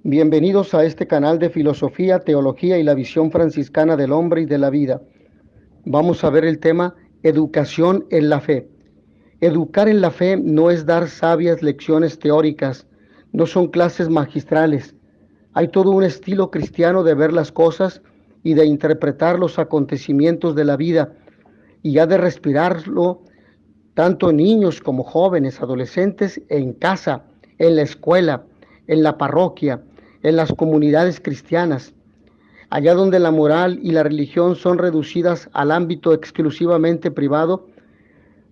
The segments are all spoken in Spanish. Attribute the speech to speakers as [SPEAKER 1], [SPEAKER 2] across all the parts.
[SPEAKER 1] Bienvenidos a este canal de filosofía, teología y la visión franciscana del hombre y de la vida. Vamos a ver el tema educación en la fe. Educar en la fe no es dar sabias lecciones teóricas, no son clases magistrales. Hay todo un estilo cristiano de ver las cosas y de interpretar los acontecimientos de la vida y ha de respirarlo tanto niños como jóvenes, adolescentes, en casa, en la escuela, en la parroquia, en las comunidades cristianas, allá donde la moral y la religión son reducidas al ámbito exclusivamente privado,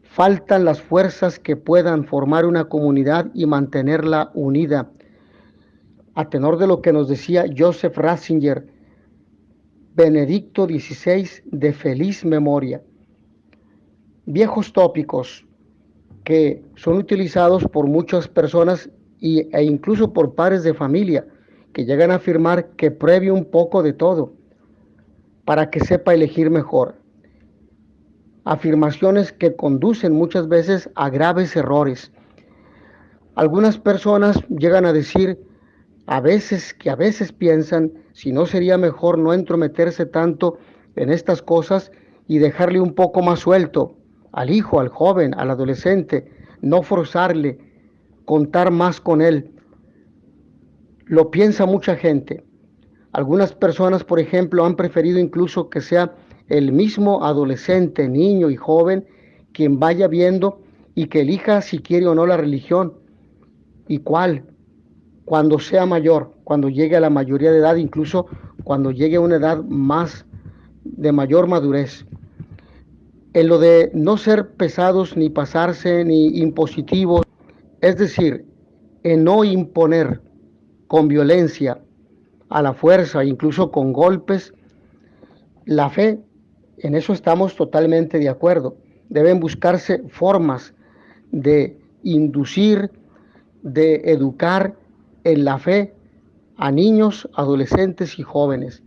[SPEAKER 1] faltan las fuerzas que puedan formar una comunidad y mantenerla unida. A tenor de lo que nos decía Joseph Ratzinger, Benedicto XVI de feliz memoria. Viejos tópicos que son utilizados por muchas personas e incluso por padres de familia que llegan a afirmar que pruebe un poco de todo para que sepa elegir mejor. Afirmaciones que conducen muchas veces a graves errores. Algunas personas llegan a decir a veces piensan si no sería mejor no entrometerse tanto en estas cosas y dejarle un poco más suelto al hijo, al joven, al adolescente, no forzarle, contar más con él. Lo piensa mucha gente. Algunas personas, por ejemplo, han preferido incluso que sea el mismo adolescente, niño y joven quien vaya viendo y que elija si quiere o no la religión y cuál, cuando sea mayor, cuando llegue a la mayoría de edad, incluso cuando llegue a una edad más de mayor madurez. En lo de no ser pesados, ni pasarse, ni impositivos, es decir, en no imponer con violencia, a la fuerza, incluso con golpes, la fe, en eso estamos totalmente de acuerdo. Deben buscarse formas de inducir, de educar en la fe a niños, adolescentes y jóvenes.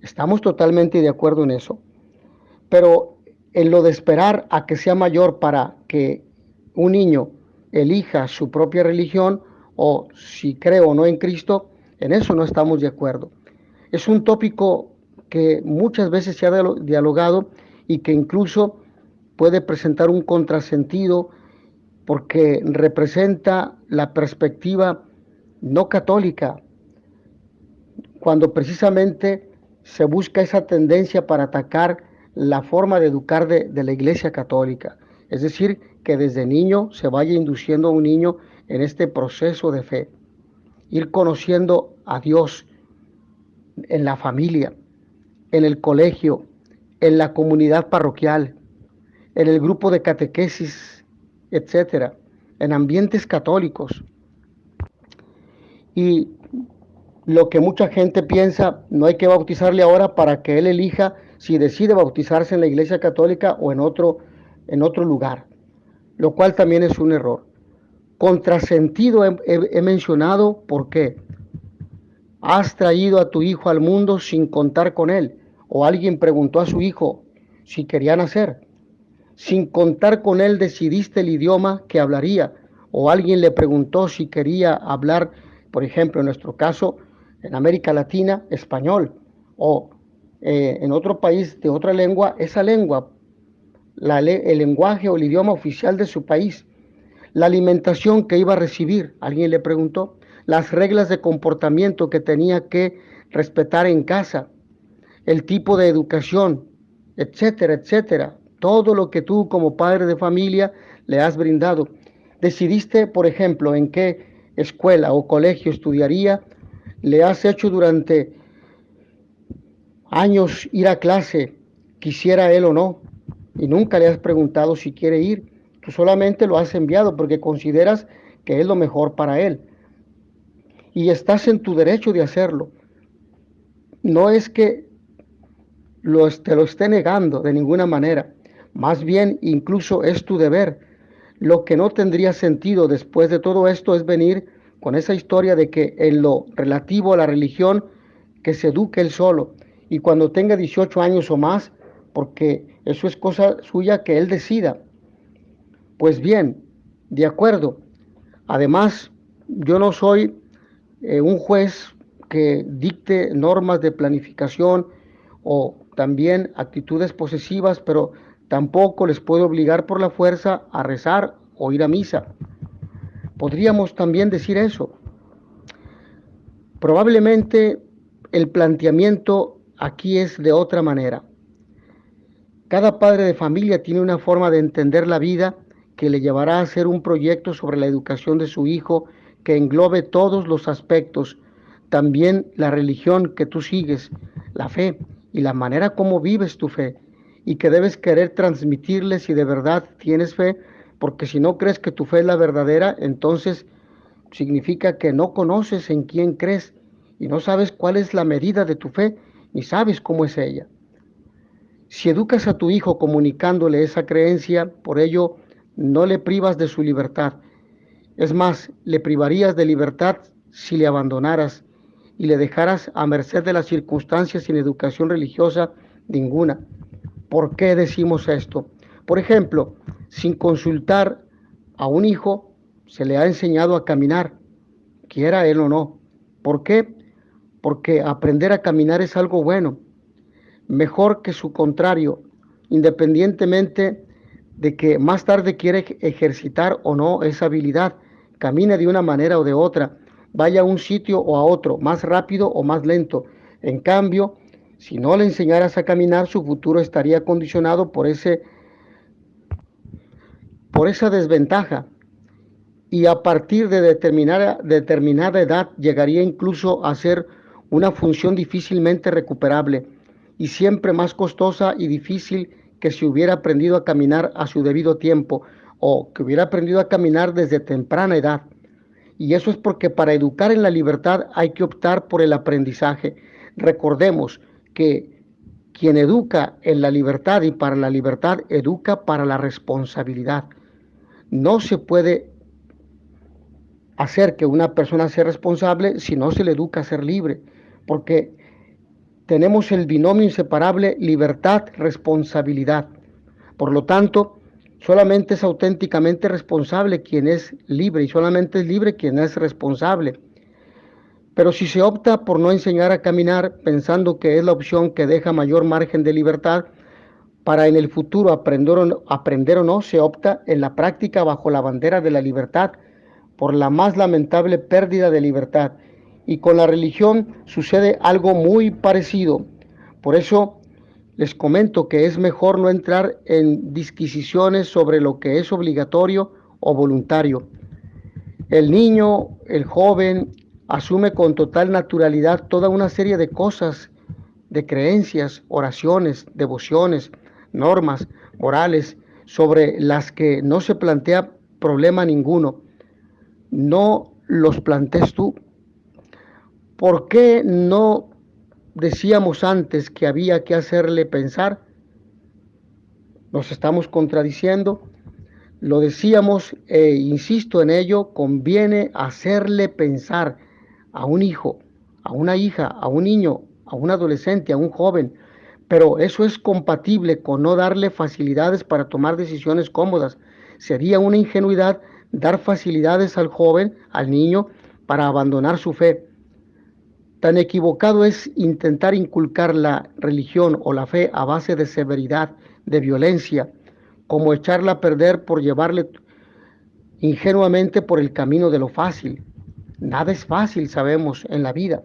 [SPEAKER 1] Estamos totalmente de acuerdo en eso. Pero en lo de esperar a que sea mayor para que un niño elija su propia religión o si cree o no en Cristo, en eso no estamos de acuerdo. Es un tópico que muchas veces se ha dialogado y que incluso puede presentar un contrasentido porque representa la perspectiva no católica, cuando precisamente se busca esa tendencia para atacar la forma de educar de la Iglesia Católica. Es decir, que desde niño se vaya induciendo a un niño en este proceso de fe, ir conociendo a Dios en la familia, en el colegio, en la comunidad parroquial, en el grupo de catequesis, etcétera, en ambientes católicos. Y lo que mucha gente piensa, no hay que bautizarle ahora para que él elija si decide bautizarse en la Iglesia Católica o en otro lugar, lo cual también es un error. Contrasentido he mencionado porque has traído a tu hijo al mundo sin contar con él, o alguien preguntó a su hijo si quería nacer. Sin contar con él decidiste el idioma que hablaría, o alguien le preguntó si quería hablar, por ejemplo, en nuestro caso, en América Latina, español, o en otro país de otra lengua, esa lengua, el lenguaje o el idioma oficial de su país. La alimentación que iba a recibir, alguien le preguntó, las reglas de comportamiento que tenía que respetar en casa, el tipo de educación, etcétera, etcétera. Todo lo que tú como padre de familia le has brindado. Decidiste, por ejemplo, en qué escuela o colegio estudiaría, le has hecho durante años ir a clase, quisiera él o no, y nunca le has preguntado si quiere ir. Tú solamente lo has enviado porque consideras que es lo mejor para él. Y estás en tu derecho de hacerlo. No es que te lo esté negando de ninguna manera. Más bien, incluso es tu deber. Lo que no tendría sentido después de todo esto es venir con esa historia de que en lo relativo a la religión, que se eduque él solo. Y cuando tenga 18 años o más, porque eso es cosa suya que él decida. Pues bien, de acuerdo. Además, yo no soy un juez que dicte normas de planificación o también actitudes posesivas, pero tampoco les puede obligar por la fuerza a rezar o ir a misa. Podríamos también decir eso. Probablemente el planteamiento aquí es de otra manera. Cada padre de familia tiene una forma de entender la vida que le llevará a hacer un proyecto sobre la educación de su hijo que englobe todos los aspectos, también la religión que tú sigues, la fe y la manera como vives tu fe, y que debes querer transmitirle si de verdad tienes fe, porque si no crees que tu fe es la verdadera, entonces significa que no conoces en quién crees y no sabes cuál es la medida de tu fe, ni sabes cómo es ella. Si educas a tu hijo comunicándole esa creencia, por ello no le privas de su libertad. Es más, le privarías de libertad si le abandonaras y le dejaras a merced de las circunstancias sin educación religiosa ninguna. ¿Por qué decimos esto? Por ejemplo, sin consultar a un hijo, se le ha enseñado a caminar, quiera él o no. ¿Por qué? Porque aprender a caminar es algo bueno, mejor que su contrario, independientemente de que más tarde quiera ejercitar o no esa habilidad, camine de una manera o de otra, vaya a un sitio o a otro, más rápido o más lento. En cambio, si no le enseñaras a caminar, su futuro estaría condicionado por esa desventaja y a partir de determinada edad llegaría incluso a ser una función difícilmente recuperable y siempre más costosa y difícil que si hubiera aprendido a caminar a su debido tiempo o que hubiera aprendido a caminar desde temprana edad. Y eso es porque para educar en la libertad hay que optar por el aprendizaje. Recordemos que quien educa en la libertad y para la libertad educa para la responsabilidad. No se puede hacer que una persona sea responsable si no se le educa a ser libre, porque tenemos el binomio inseparable libertad-responsabilidad. Por lo tanto, solamente es auténticamente responsable quien es libre y solamente es libre quien es responsable. Pero si se opta por no enseñar a caminar pensando que es la opción que deja mayor margen de libertad, para en el futuro aprender o no, se opta en la práctica bajo la bandera de la libertad por la más lamentable pérdida de libertad. Y con la religión sucede algo muy parecido. Por eso les comento que es mejor no entrar en disquisiciones sobre lo que es obligatorio o voluntario. El niño, el joven, asume con total naturalidad toda una serie de cosas, de creencias, oraciones, devociones, normas, morales, sobre las que no se plantea problema ninguno. No los plantees tú. ¿Por qué no decíamos antes que había que hacerle pensar? Nos estamos contradiciendo. Lo decíamos e insisto en ello, conviene hacerle pensar a un hijo, a una hija, a un niño, a un adolescente, a un joven, pero eso es compatible con no darle facilidades para tomar decisiones cómodas. Sería una ingenuidad dar facilidades al joven, al niño, para abandonar su fe. Tan equivocado es intentar inculcar la religión o la fe a base de severidad, de violencia, como echarla a perder por llevarle ingenuamente por el camino de lo fácil. Nada es fácil, sabemos, en la vida.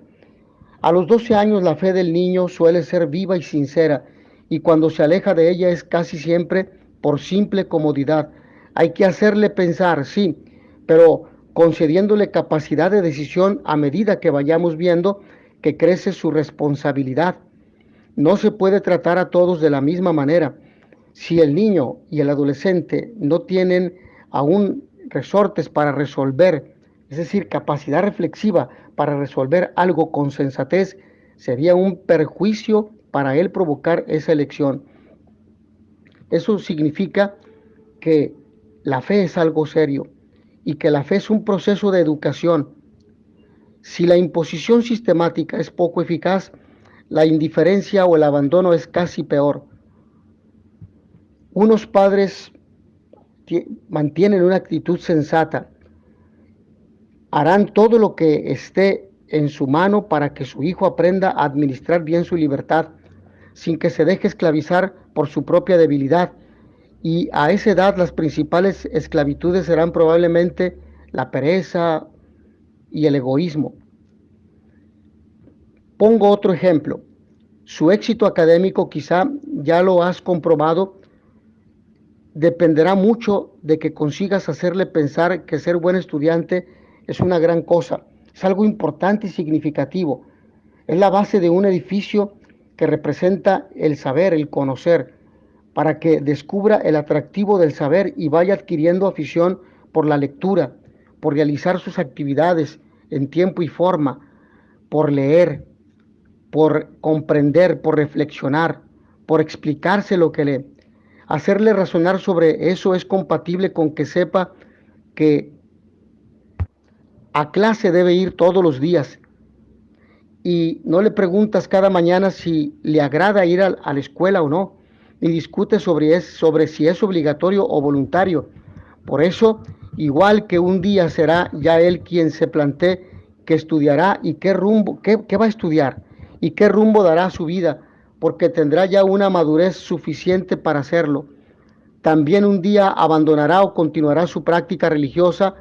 [SPEAKER 1] A los 12 años la fe del niño suele ser viva y sincera, y cuando se aleja de ella es casi siempre por simple comodidad. Hay que hacerle pensar, sí, pero concediéndole capacidad de decisión a medida que vayamos viendo que crece su responsabilidad. No se puede tratar a todos de la misma manera. Si el niño y el adolescente no tienen aún resortes para resolver, es decir, capacidad reflexiva para resolver algo con sensatez, sería un perjuicio para él provocar esa elección. Eso significa que la fe es algo serio y que la fe es un proceso de educación. Si la imposición sistemática es poco eficaz, la indiferencia o el abandono es casi peor. Unos padres mantienen una actitud sensata, harán todo lo que esté en su mano para que su hijo aprenda a administrar bien su libertad, sin que se deje esclavizar por su propia debilidad. Y a esa edad las principales esclavitudes serán probablemente la pereza y el egoísmo. Pongo otro ejemplo. Su éxito académico, quizá ya lo has comprobado, dependerá mucho de que consigas hacerle pensar que ser buen estudiante es una gran cosa, es algo importante y significativo. Es la base de un edificio que representa el saber, el conocer, para que descubra el atractivo del saber y vaya adquiriendo afición por la lectura, por realizar sus actividades en tiempo y forma, por leer, por comprender, por reflexionar, por explicarse lo que lee. Hacerle razonar sobre eso es compatible con que sepa que a clase debe ir todos los días y no le preguntas cada mañana si le agrada ir a la escuela o no, ni discutes sobre si es obligatorio o voluntario. Por eso, igual que un día será ya él quien se plantee que estudiará y qué rumbo, qué va a estudiar y qué rumbo dará a su vida, porque tendrá ya una madurez suficiente para hacerlo. También un día abandonará o continuará su práctica religiosa,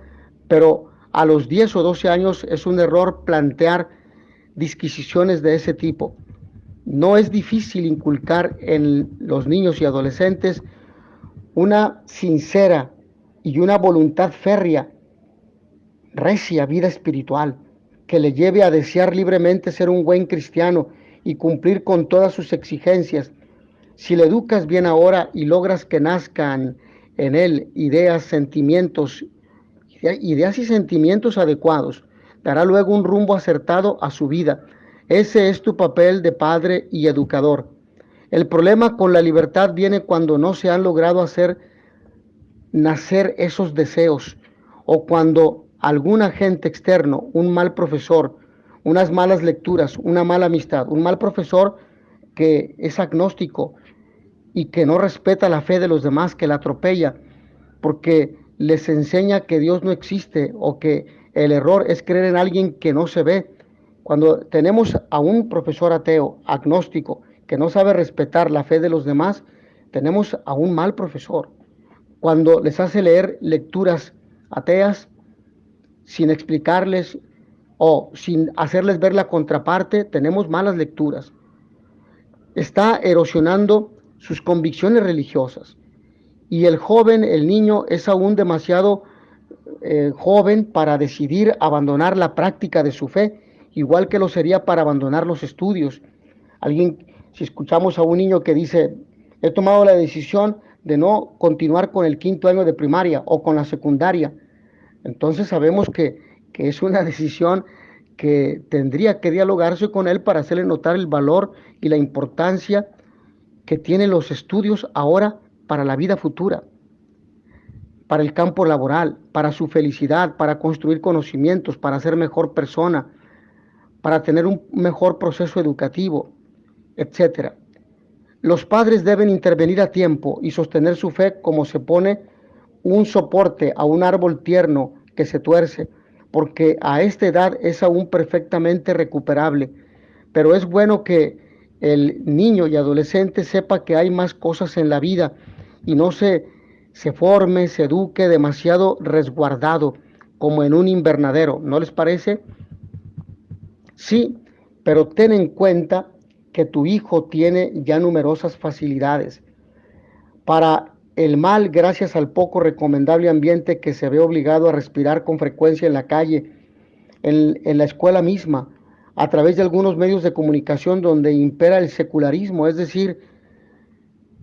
[SPEAKER 1] pero a los 10 o 12 años es un error plantear disquisiciones de ese tipo. No es difícil inculcar en los niños y adolescentes una sincera y una voluntad férrea, recia vida espiritual, que le lleve a desear libremente ser un buen cristiano y cumplir con todas sus exigencias. Si le educas bien ahora y logras que nazcan en él ideas y sentimientos adecuados, dará luego un rumbo acertado a su vida. Ese es tu papel de padre y educador. El problema con la libertad viene cuando no se han logrado hacer nacer esos deseos o cuando algún agente externo, un mal profesor, unas malas lecturas, una mala amistad, un mal profesor que es agnóstico y que no respeta la fe de los demás, que la atropella porque les enseña que Dios no existe o que el error es creer en alguien que no se ve. Cuando tenemos a un profesor ateo, agnóstico, que no sabe respetar la fe de los demás, tenemos a un mal profesor. Cuando les hace leer lecturas ateas sin explicarles o sin hacerles ver la contraparte, tenemos malas lecturas. Está erosionando sus convicciones religiosas. Y el joven, el niño, es aún demasiado joven para decidir abandonar la práctica de su fe, igual que lo sería para abandonar los estudios. Si escuchamos a un niño que dice, he tomado la decisión de no continuar con el 5º año de primaria o con la secundaria, entonces sabemos que es una decisión que tendría que dialogarse con él para hacerle notar el valor y la importancia que tienen los estudios ahora para la vida futura, para el campo laboral, para su felicidad, para construir conocimientos, para ser mejor persona, para tener un mejor proceso educativo, etc. Los padres deben intervenir a tiempo y sostener su fe como se pone un soporte a un árbol tierno que se tuerce, porque a esta edad es aún perfectamente recuperable. Pero es bueno que el niño y adolescente sepa que hay más cosas en la vida y no se forme, se eduque demasiado resguardado, como en un invernadero. ¿No les parece? Sí, pero ten en cuenta que tu hijo tiene ya numerosas facilidades para el mal gracias al poco recomendable ambiente que se ve obligado a respirar con frecuencia en la calle, en la escuela misma, a través de algunos medios de comunicación donde impera el secularismo, es decir,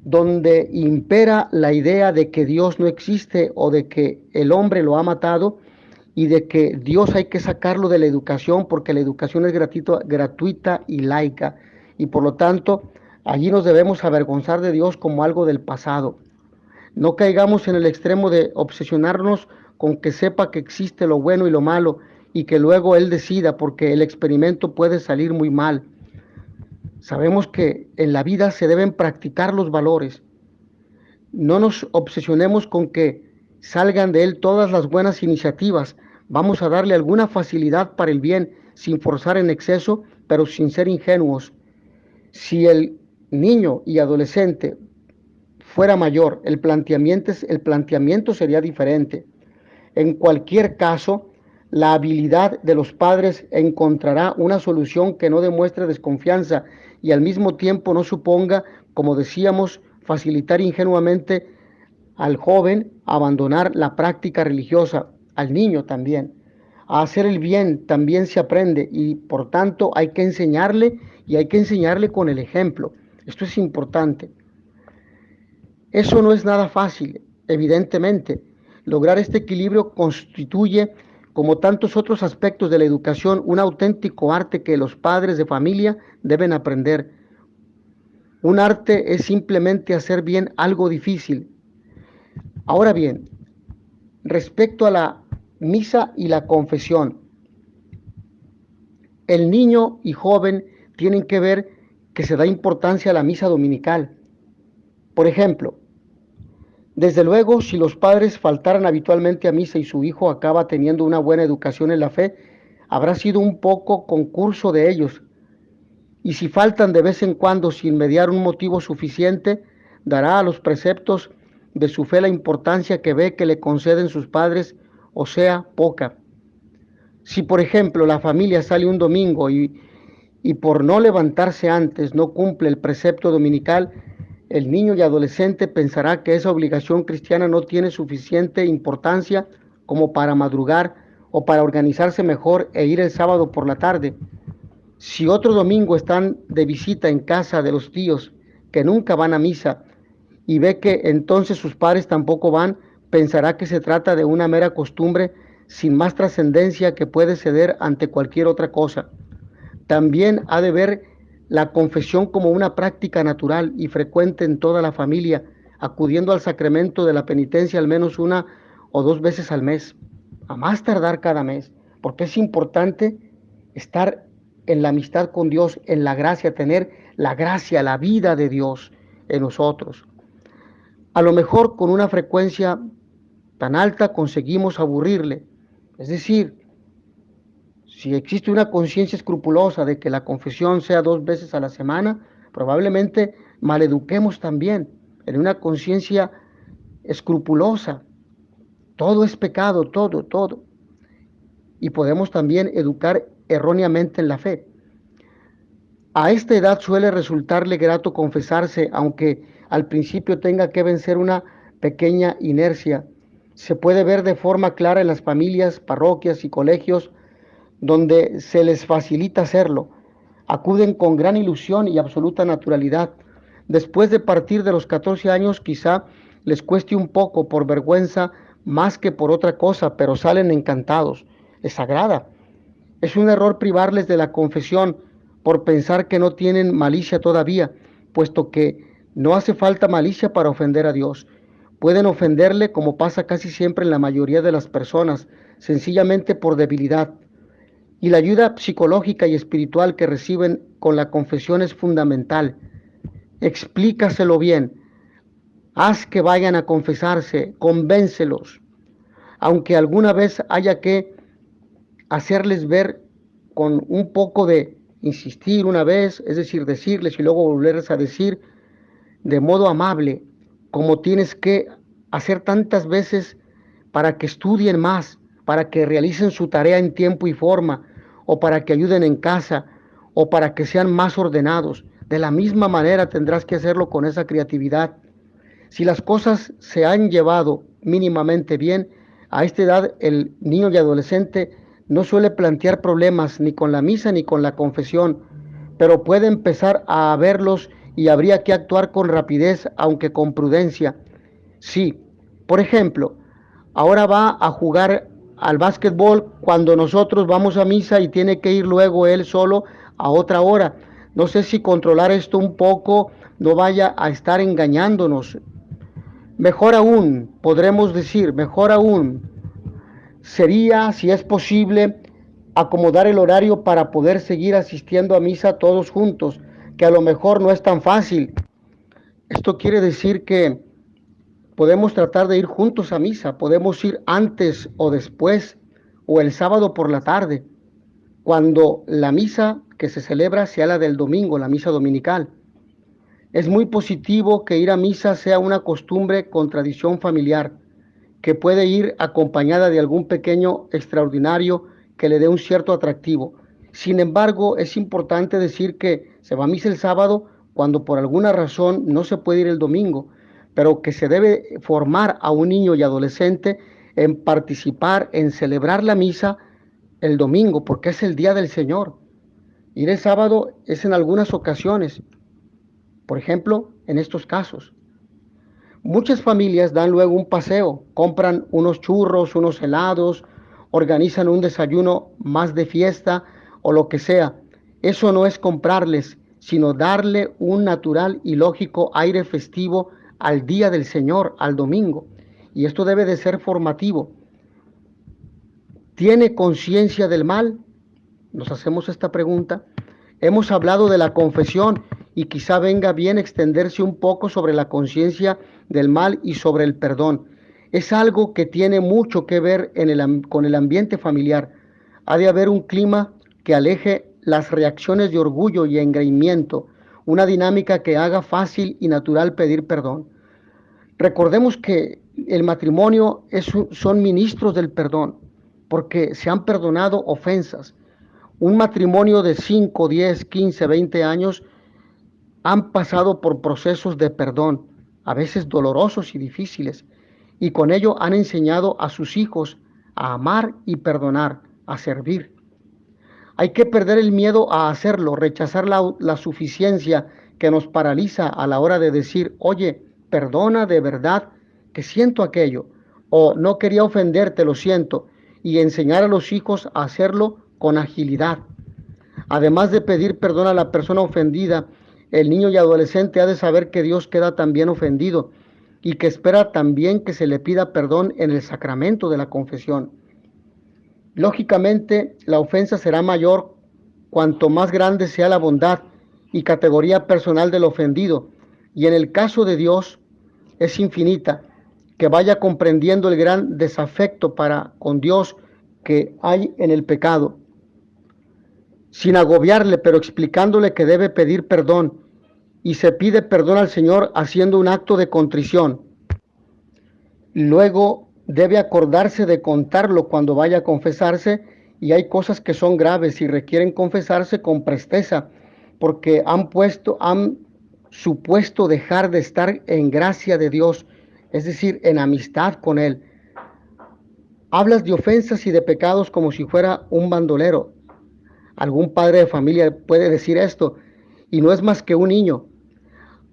[SPEAKER 1] donde impera la idea de que Dios no existe o de que el hombre lo ha matado y de que Dios hay que sacarlo de la educación porque la educación es gratuita y laica y por lo tanto allí nos debemos avergonzar de Dios como algo del pasado. No caigamos en el extremo de obsesionarnos con que sepa que existe lo bueno y lo malo y que luego Él decida porque el experimento puede salir muy mal. Sabemos que en la vida se deben practicar los valores. No nos obsesionemos con que salgan de él todas las buenas iniciativas. Vamos a darle alguna facilidad para el bien, sin forzar en exceso, pero sin ser ingenuos. Si el niño y adolescente fuera mayor, el planteamiento sería diferente. En cualquier caso, la habilidad de los padres encontrará una solución que no demuestre desconfianza y al mismo tiempo no suponga, como decíamos, facilitar ingenuamente al joven a abandonar la práctica religiosa, al niño también. A hacer el bien también se aprende y por tanto hay que enseñarle y hay que enseñarle con el ejemplo. Esto es importante. Eso no es nada fácil, evidentemente. Lograr este equilibrio constituye, como tantos otros aspectos de la educación, un auténtico arte que los padres de familia deben aprender. Un arte es simplemente hacer bien algo difícil. Ahora bien, respecto a la misa y la confesión, el niño y joven tienen que ver que se da importancia a la misa dominical. Por ejemplo, desde luego, si los padres faltaran habitualmente a misa y su hijo acaba teniendo una buena educación en la fe, habrá sido un poco concurso de ellos. Y si faltan de vez en cuando sin mediar un motivo suficiente, dará a los preceptos de su fe la importancia que ve que le conceden sus padres, o sea, poca. Si, por ejemplo, la familia sale un domingo y por no levantarse antes no cumple el precepto dominical, el niño y adolescente pensará que esa obligación cristiana no tiene suficiente importancia como para madrugar o para organizarse mejor e ir el sábado por la tarde. Si otro domingo están de visita en casa de los tíos que nunca van a misa y ve que entonces sus padres tampoco van, pensará que se trata de una mera costumbre sin más trascendencia que puede ceder ante cualquier otra cosa. También ha de ver la confesión como una práctica natural y frecuente en toda la familia, acudiendo al sacramento de la penitencia al menos 1 o 2 veces al mes, a más tardar cada mes, porque es importante estar en la amistad con Dios, en la gracia, tener la gracia, la vida de Dios en nosotros. A lo mejor con una frecuencia tan alta conseguimos aburrirle, es decir, si existe una conciencia escrupulosa de que la confesión sea 2 veces a la semana, probablemente maleduquemos también en una conciencia escrupulosa. Todo es pecado, todo. Y podemos también educar erróneamente en la fe. A esta edad suele resultarle grato confesarse, aunque al principio tenga que vencer una pequeña inercia. Se puede ver de forma clara en las familias, parroquias y colegios donde se les facilita hacerlo. Acuden con gran ilusión y absoluta naturalidad. Después de partir de los 14 años, quizá les cueste un poco por vergüenza más que por otra cosa, pero salen encantados. Les agrada. Es un error privarles de la confesión por pensar que no tienen malicia todavía, puesto que no hace falta malicia para ofender a Dios. Pueden ofenderle, como pasa casi siempre en la mayoría de las personas, sencillamente por debilidad. Y la ayuda psicológica y espiritual que reciben con la confesión es fundamental. Explícaselo bien. Haz que vayan a confesarse, convéncelos. Aunque alguna vez haya que hacerles ver con un poco de insistir una vez, es decir, decirles y luego volverles a decir de modo amable, como tienes que hacer tantas veces para que estudien más, para que realicen su tarea en tiempo y forma, o para que ayuden en casa, o para que sean más ordenados. De la misma manera tendrás que hacerlo con esa creatividad. Si las cosas se han llevado mínimamente bien, a esta edad el niño y adolescente no suele plantear problemas ni con la misa ni con la confesión, pero puede empezar a verlos y habría que actuar con rapidez, aunque con prudencia. Sí, por ejemplo, ahora va a jugar al básquetbol cuando nosotros vamos a misa y tiene que ir luego él solo a otra hora. No sé si controlar esto un poco no vaya a estar engañándonos. Mejor aún, podremos decir, mejor aún, sería, si es posible, acomodar el horario para poder seguir asistiendo a misa todos juntos, que a lo mejor no es tan fácil. Esto quiere decir que podemos tratar de ir juntos a misa, podemos ir antes o después, o el sábado por la tarde. cuando la misa que se celebra sea la del domingo, la misa dominical. Es muy positivo que ir a misa sea una costumbre con tradición familiar, que puede ir acompañada de algún pequeño extraordinario que le dé un cierto atractivo. Sin embargo, es importante decir que se va a misa el sábado cuando por alguna razón no se puede ir el domingo, pero que se debe formar a un niño y adolescente en participar, en celebrar la misa el domingo, porque es el día del Señor. Ir el sábado es en algunas ocasiones, por ejemplo, en estos casos. Muchas familias dan luego un paseo, compran unos churros, unos helados, organizan un desayuno más de fiesta o lo que sea. Eso no es comprarles, sino darle un natural y lógico aire festivo al día del Señor, al domingo. Y esto debe de ser formativo. ¿Tiene conciencia del mal? Nos hacemos esta pregunta. Hemos hablado de la confesión y quizá venga bien extenderse un poco sobre la conciencia del mal y sobre el perdón. Es algo que tiene mucho que ver con el ambiente familiar. Ha de haber un clima que aleje las reacciones de orgullo y engreimiento, una dinámica que haga fácil y natural pedir perdón. Recordemos que el matrimonio son ministros del perdón, porque se han perdonado ofensas. Un matrimonio de 5, 10, 15, 20 años han pasado por procesos de perdón, a veces dolorosos y difíciles, y con ello han enseñado a sus hijos a amar y perdonar, a servir. Hay que perder el miedo a hacerlo, rechazar la suficiencia que nos paraliza a la hora de decir, oye, perdona de verdad que siento aquello, o no quería ofenderte, lo siento, y enseñar a los hijos a hacerlo con agilidad. Además de pedir perdón a la persona ofendida, el niño y adolescente ha de saber que Dios queda también ofendido y que espera también que se le pida perdón en el sacramento de la confesión. Lógicamente, la ofensa será mayor cuanto más grande sea la bondad y categoría personal del ofendido, y en el caso de Dios es infinita, que vaya comprendiendo el gran desafecto para con Dios que hay en el pecado, sin agobiarle, pero explicándole que debe pedir perdón, y se pide perdón al Señor haciendo un acto de contrición. Luego debe acordarse de contarlo cuando vaya a confesarse, y hay cosas que son graves y requieren confesarse con presteza, porque han supuesto dejar de estar en gracia de Dios, es decir, en amistad con Él. Hablas de ofensas y de pecados como si fuera un bandolero. Algún padre de familia puede decir esto, y no es más que un niño.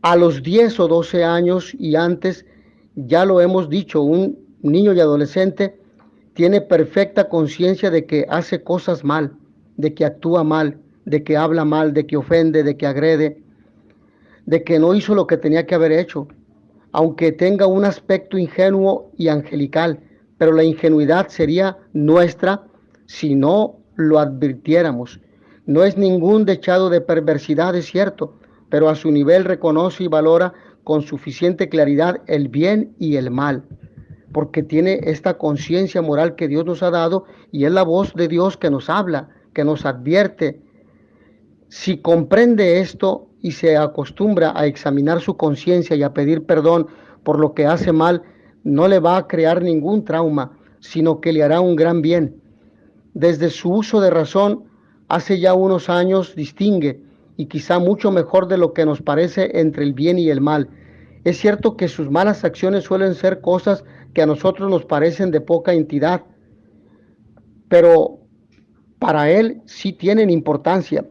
[SPEAKER 1] A los 10 o 12 años y antes, ya lo hemos dicho, un niño y adolescente tiene perfecta conciencia de que hace cosas mal, de que actúa mal, de que habla mal, de que ofende, de que agrede, de que no hizo lo que tenía que haber hecho, aunque tenga un aspecto ingenuo y angelical, pero la ingenuidad sería nuestra si no lo advirtiéramos. No es ningún dechado de perversidad, es cierto, pero a su nivel reconoce y valora con suficiente claridad el bien y el mal, porque tiene esta conciencia moral que Dios nos ha dado y es la voz de Dios que nos habla, que nos advierte. Si comprende esto y se acostumbra a examinar su conciencia y a pedir perdón por lo que hace mal, no le va a crear ningún trauma, sino que le hará un gran bien. Desde su uso de razón, hace ya unos años distingue, y quizá mucho mejor de lo que nos parece, entre el bien y el mal. Es cierto que sus malas acciones suelen ser cosas que a nosotros nos parecen de poca entidad, pero para él sí tienen importancia.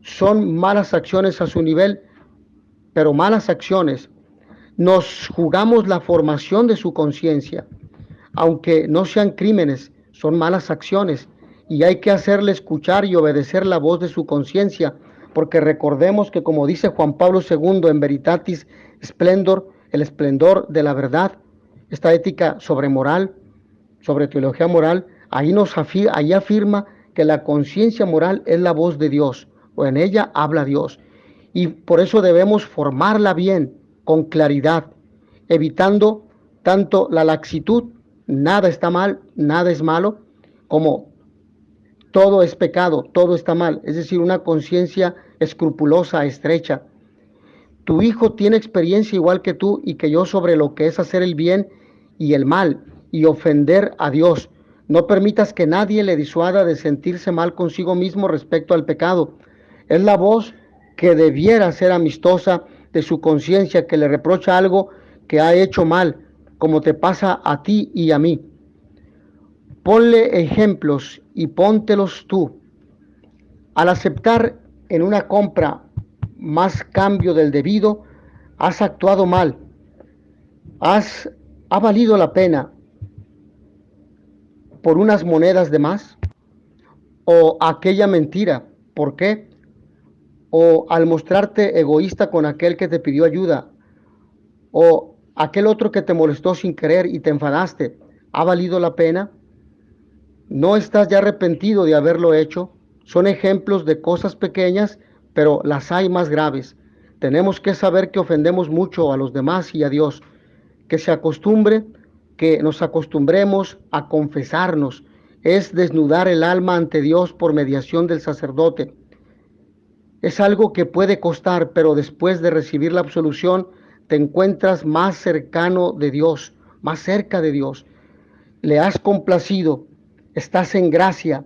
[SPEAKER 1] Son malas acciones a su nivel, pero malas acciones. Nos jugamos la formación de su conciencia, aunque no sean crímenes, son malas acciones, y hay que hacerle escuchar y obedecer la voz de su conciencia, porque recordemos que, como dice Juan Pablo II en Veritatis Splendor, el esplendor de la verdad, esta ética sobre moral, sobre teología moral, ahí afirma que la conciencia moral es la voz de Dios, o en ella habla Dios, y por eso debemos formarla bien, con claridad, evitando tanto la laxitud, nada está mal, nada es malo, como todo es pecado, todo está mal, es decir, una conciencia escrupulosa, estrecha. Tu hijo tiene experiencia igual que tú y que yo sobre lo que es hacer el bien y el mal y ofender a Dios. No permitas que nadie le disuada de sentirse mal consigo mismo respecto al pecado. Es la voz que debiera ser amistosa de su conciencia, que le reprocha algo que ha hecho mal, como te pasa a ti y a mí. Ponle ejemplos y póntelos tú. Al aceptar en una compra más cambio del debido, has actuado mal. ¿Ha valido la pena por unas monedas de más? ¿O aquella mentira? ¿Por qué? ¿O al mostrarte egoísta con aquel que te pidió ayuda? ¿O aquel otro que te molestó sin querer y te enfadaste? ¿Ha valido la pena? ¿No estás ya arrepentido de haberlo hecho? Son ejemplos de cosas pequeñas, pero las hay más graves. Tenemos que saber que ofendemos mucho a los demás y a Dios. Que nos acostumbremos a confesarnos. Es desnudar el alma ante Dios por mediación del sacerdote. Es algo que puede costar, pero después de recibir la absolución, te encuentras más cercano de Dios, más cerca de Dios. Le has complacido, estás en gracia.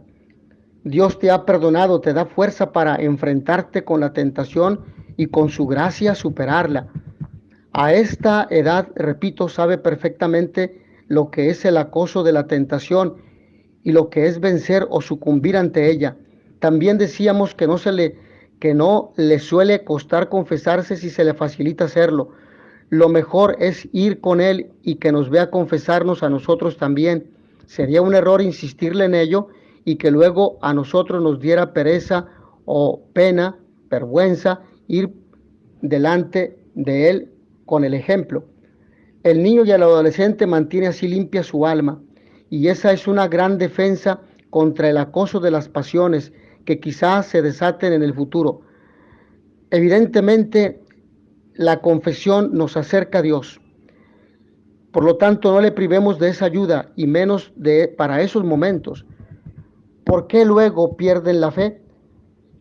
[SPEAKER 1] Dios te ha perdonado, te da fuerza para enfrentarte con la tentación y con su gracia superarla. A esta edad, repito, sabe perfectamente lo que es el acoso de la tentación y lo que es vencer o sucumbir ante ella. También decíamos que no le suele costar confesarse si se le facilita hacerlo. Lo mejor es ir con él y que nos vea confesarnos a nosotros también. Sería un error insistirle en ello y que luego a nosotros nos diera pereza o pena, vergüenza, ir delante de él con el ejemplo. El niño y el adolescente mantiene así limpia su alma, y esa es una gran defensa contra el acoso de las pasiones que quizás se desaten en el futuro. Evidentemente, la confesión nos acerca a Dios. Por lo tanto, no le privemos de esa ayuda, y menos para esos momentos. ¿Por qué luego pierden la fe?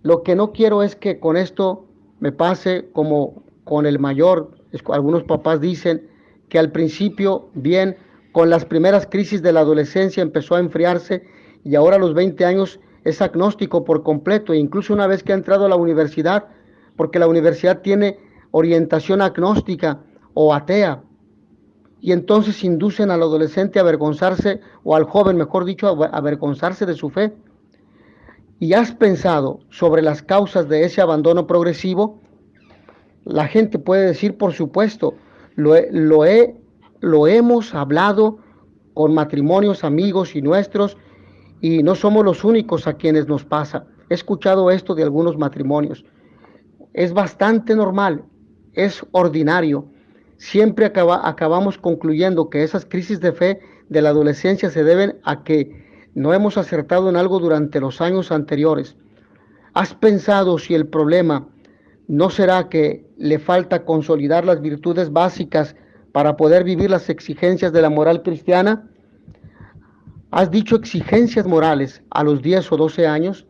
[SPEAKER 1] Lo que no quiero es que con esto me pase como con el mayor. Algunos papás dicen que al principio, bien, con las primeras crisis de la adolescencia empezó a enfriarse y ahora a los 20 años es agnóstico por completo, e incluso una vez que ha entrado a la universidad, porque la universidad tiene orientación agnóstica o atea, y entonces inducen al adolescente a avergonzarse, o al joven, mejor dicho, a avergonzarse de su fe. ¿Y has pensado sobre las causas de ese abandono progresivo? La gente puede decir, por supuesto, lo hemos hablado con matrimonios, amigos y nuestros, y no somos los únicos a quienes nos pasa. He escuchado esto de algunos matrimonios. Es bastante normal, es ordinario. Siempre acabamos concluyendo que esas crisis de fe de la adolescencia se deben a que no hemos acertado en algo durante los años anteriores. ¿Has pensado si el problema no será que le falta consolidar las virtudes básicas para poder vivir las exigencias de la moral cristiana? ¿Has dicho exigencias morales a los 10 o 12 años?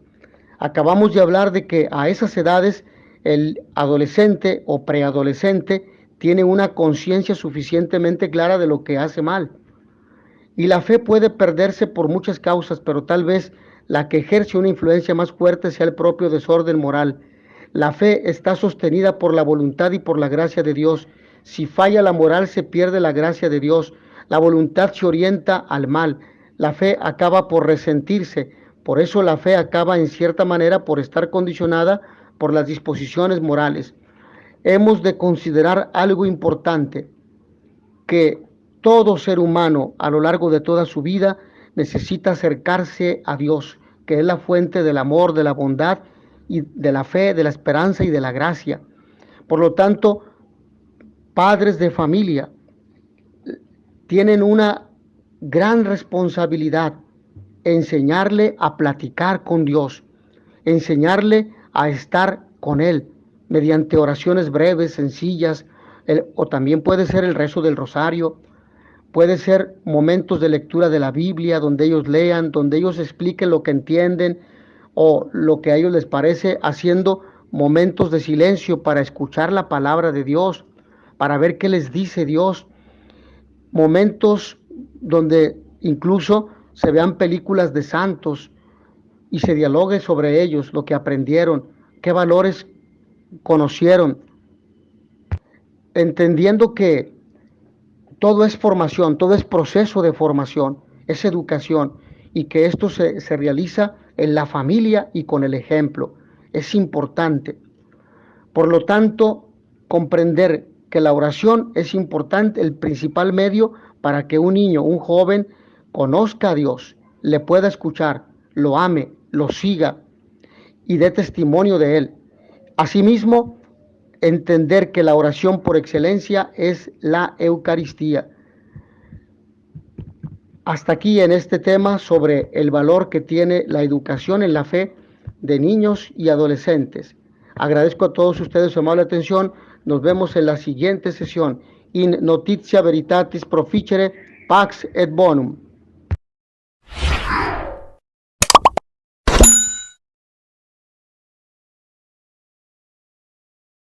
[SPEAKER 1] Acabamos de hablar de que a esas edades el adolescente o preadolescente tiene una conciencia suficientemente clara de lo que hace mal. Y la fe puede perderse por muchas causas, pero tal vez la que ejerce una influencia más fuerte sea el propio desorden moral. La fe está sostenida por la voluntad y por la gracia de Dios. Si falla la moral, se pierde la gracia de Dios. La voluntad se orienta al mal. La fe acaba por resentirse. Por eso la fe acaba en cierta manera por estar condicionada por las disposiciones morales. Hemos de considerar algo importante, que todo ser humano a lo largo de toda su vida necesita acercarse a Dios, que es la fuente del amor, de la bondad y de la fe, de la esperanza y de la gracia. Por lo tanto, padres de familia tienen una gran responsabilidad: enseñarle a platicar con Dios, enseñarle a estar con Él mediante oraciones breves, sencillas, o también puede ser el rezo del rosario. Puede ser momentos de lectura de la Biblia, donde ellos lean, donde ellos expliquen lo que entienden o lo que a ellos les parece, haciendo momentos de silencio para escuchar la palabra de Dios, para ver qué les dice Dios. Momentos donde incluso se vean películas de santos y se dialogue sobre ellos, lo que aprendieron, qué valores conocieron, entendiendo que todo es formación, todo es proceso de formación, es educación, y que esto se realiza en la familia y con el ejemplo. Es importante. Por lo tanto, comprender que la oración es importante, el principal medio para que un niño, un joven, conozca a Dios, le pueda escuchar, lo ame, lo siga y dé testimonio de Él. Asimismo, entender que la oración por excelencia es la Eucaristía. Hasta aquí en este tema sobre el valor que tiene la educación en la fe de niños y adolescentes. Agradezco a todos ustedes su amable atención. Nos vemos en la siguiente sesión. In notitia veritatis proficere pax et bonum.